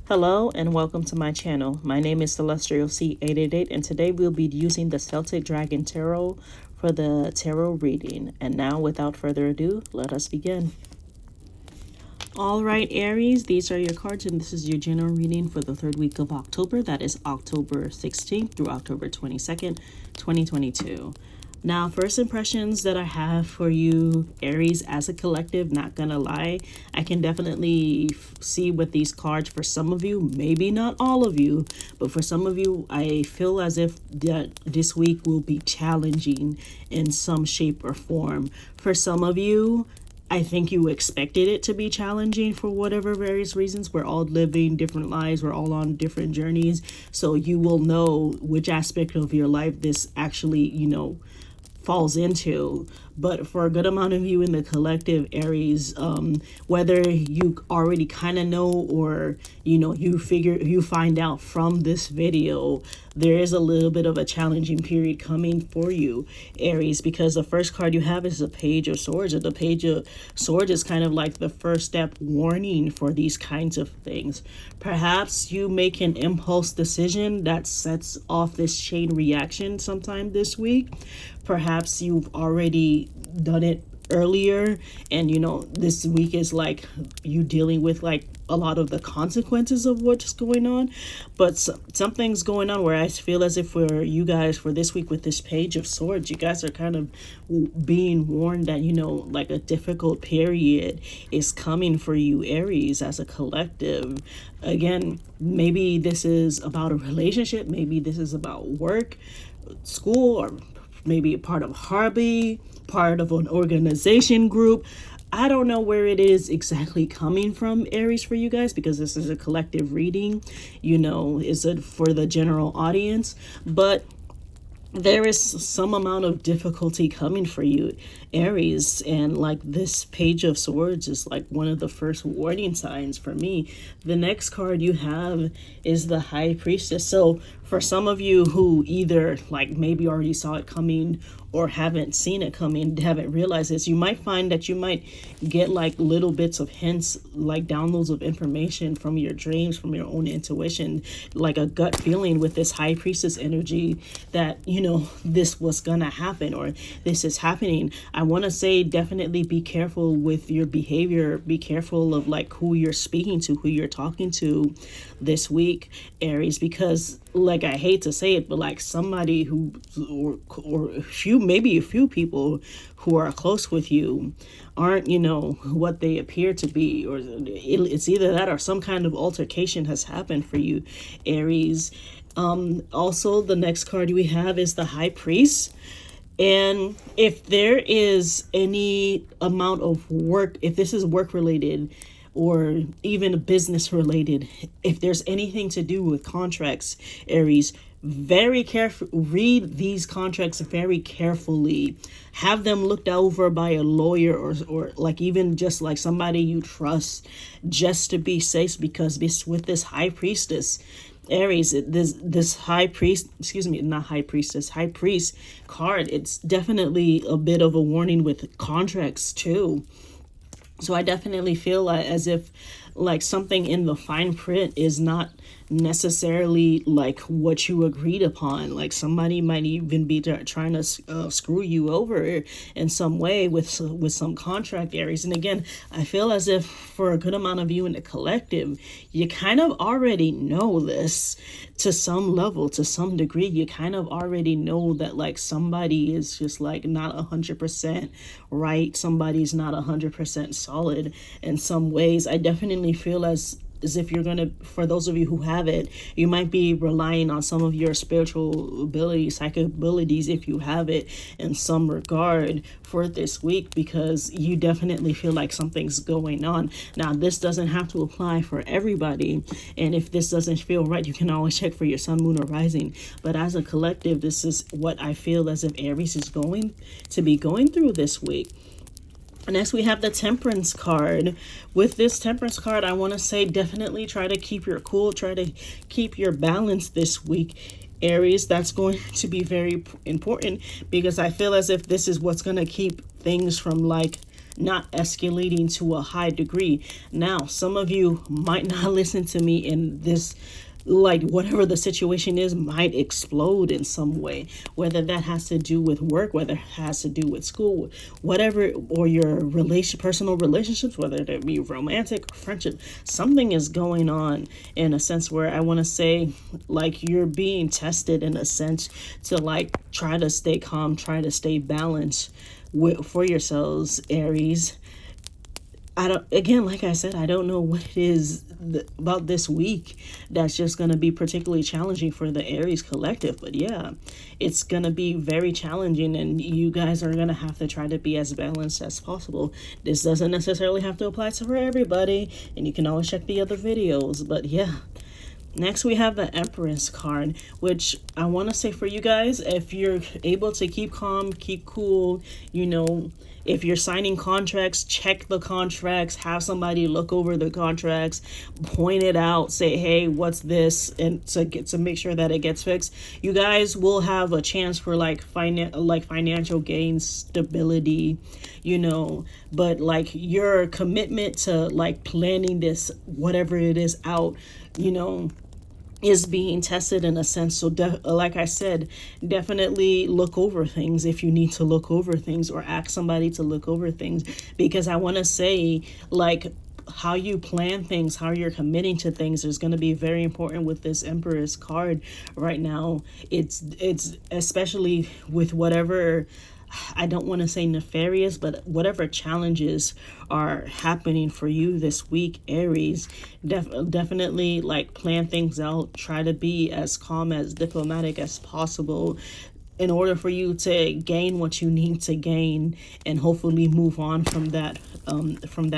Hello and welcome to my channel. My name is Celestial C888 and today we'll be using the Celtic Dragon Tarot for the tarot reading. And now without further ado, let us begin. All right, Aries, these are your cards and this is your general reading for the third week of October. That is October 16th through October 22nd, 2022. Now, first impressions that I have for you, Aries, as a collective, not gonna lie, I can definitely see with these cards for some of you, maybe not all of you, but for some of you, I feel as if that this week will be challenging in some shape or form. For some of you, I think you expected it to be challenging for whatever various reasons. We're all living different lives. We're all on different journeys. So you will know which aspect of your life this actually, falls into. But for a good amount of you in the collective, Aries, whether you already kind of know or you find out from this video, there is a little bit of a challenging period coming for you, Aries, because the first card you have is the Page of Swords, and the Page of Swords is kind of like the first step warning for these kinds of things. Perhaps you make an impulse decision that sets off this chain reaction sometime this week. Perhaps you've already done it earlier and this week is like you dealing with like a lot of the consequences of what's going on, but something's going on where I feel as if for you guys for this week with this Page of Swords, you guys are kind of being warned that like a difficult period is coming for you, Aries, as a collective. Again, maybe this is about a relationship, maybe this is about work, school, or maybe a part of hobby, part of an organization group. I don't know where it is exactly coming from, Aries, for you guys, because this is a collective reading, is it for the general audience, but there is some amount of difficulty coming for you, Aries, and like this Page of Swords is like one of the first warning signs for me. The next card you have is the High Priestess. So for some of you who either like maybe already saw it coming or haven't seen it coming, haven't realized this, you might find that you might get like little bits of hints, like downloads of information from your dreams, from your own intuition, like a gut feeling with this High Priestess energy that this was gonna happen or this is happening. I want to say definitely be careful with your behavior. Be careful of like who you're speaking to, who you're talking to this week, Aries, because like I hate to say it, but like somebody who or maybe a few people who are close with you aren't what they appear to be, or it's either that or some kind of altercation has happened for you, Aries. Also, the next card we have is the High Priest. And if there is any amount of work, if this is work related or even business related, if there's anything to do with contracts, Aries, very careful, read these contracts very carefully. Have them looked over by a lawyer or like even just like somebody you trust, just to be safe, because with this High Priestess, Aries, this High Priest, not High Priestess, High Priest card, it's definitely a bit of a warning with contracts too. So I definitely feel like as if like something in the fine print is not necessarily like what you agreed upon. Like somebody might even be trying to screw you over in some way with some contract, Aries. And again, I feel as if for a good amount of you in the collective, you kind of already know this to some level, to some degree. You kind of already know that like somebody is just like not 100% right. Somebody's not 100% solid in some ways. I definitely feel as if you're going to, for those of you who have it, you might be relying on some of your spiritual abilities, psychic abilities, if you have it in some regard for this week, because you definitely feel like something's going on. Now, this doesn't have to apply for everybody. And if this doesn't feel right, you can always check for your sun, moon, or rising. But as a collective, this is what I feel as if Aries is going to be going through this week. Next, we have the Temperance card. With this Temperance card, I want to say definitely try to keep your cool, try to keep your balance this week, Aries. That's going to be very important because I feel as if this is what's going to keep things from like not escalating to a high degree. Now, some of you might not listen to me in this, like whatever the situation is might explode in some way, whether that has to do with work, whether it has to do with school, whatever, or your personal relationships, whether it be romantic or friendship. Something is going on in a sense where I want to say, like, you're being tested in a sense to like try to stay calm, try to stay balanced for yourselves, Aries. I don't, again, like I said, I don't know what it is about this week that's just going to be particularly challenging for the Aries collective. But yeah, it's going to be very challenging, and you guys are going to have to try to be as balanced as possible. This doesn't necessarily have to apply to for everybody, and you can always check the other videos. But yeah. Next, we have the Empress card, which I want to say for you guys, if you're able to keep calm, keep cool, you know, if you're signing contracts, check the contracts, have somebody look over the contracts, point it out, say, hey, what's this? And to make sure that it gets fixed. You guys will have a chance for like financial gains, stability, you know, but like your commitment to like planning this, whatever it is out, you know, is being tested in a sense. So like I said, definitely look over things if you need to look over things, or ask somebody to look over things, because I want to say, like, how you plan things, how you're committing to things is going to be very important with this Empress card right now. It's especially with whatever, I don't want to say nefarious, but whatever challenges are happening for you this week, Aries, definitely like plan things out. Try to be as calm, as diplomatic as possible, in order for you to gain what you need to gain, and hopefully move on from that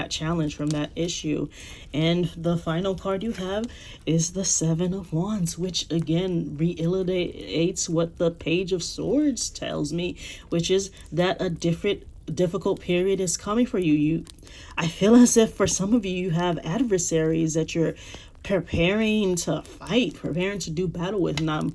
challenge, from that issue. And the final card you have is the Seven of Wands, which again reiterates what the Page of Swords tells me, which is that a difficult period is coming for you. I feel as if for some of you, you have adversaries that you're preparing to fight, preparing to do battle with. Now,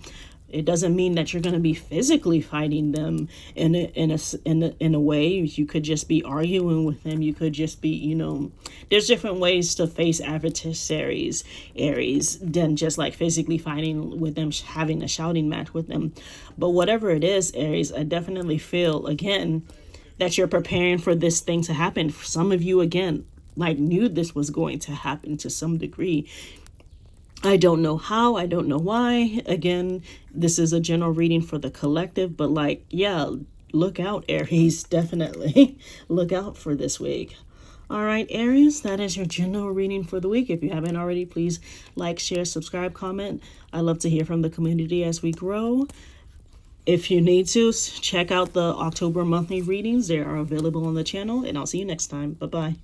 it doesn't mean that you're going to be physically fighting them in a way. You could just be arguing with them. You could just be, you know, there's different ways to face adversaries, Aries, than just like physically fighting with them, having a shouting match with them. But whatever it is, Aries, I definitely feel, again, that you're preparing for this thing to happen. For some of you, again, like knew this was going to happen to some degree. I don't know how, I don't know why. Again, this is a general reading for the collective, but like, yeah, look out, Aries, definitely. Look out for this week. All right, Aries, that is your general reading for the week. If you haven't already, please like, share, subscribe, comment. I love to hear from the community as we grow. If you need to, check out the October monthly readings. They are available on the channel, and I'll see you next time. Bye-bye.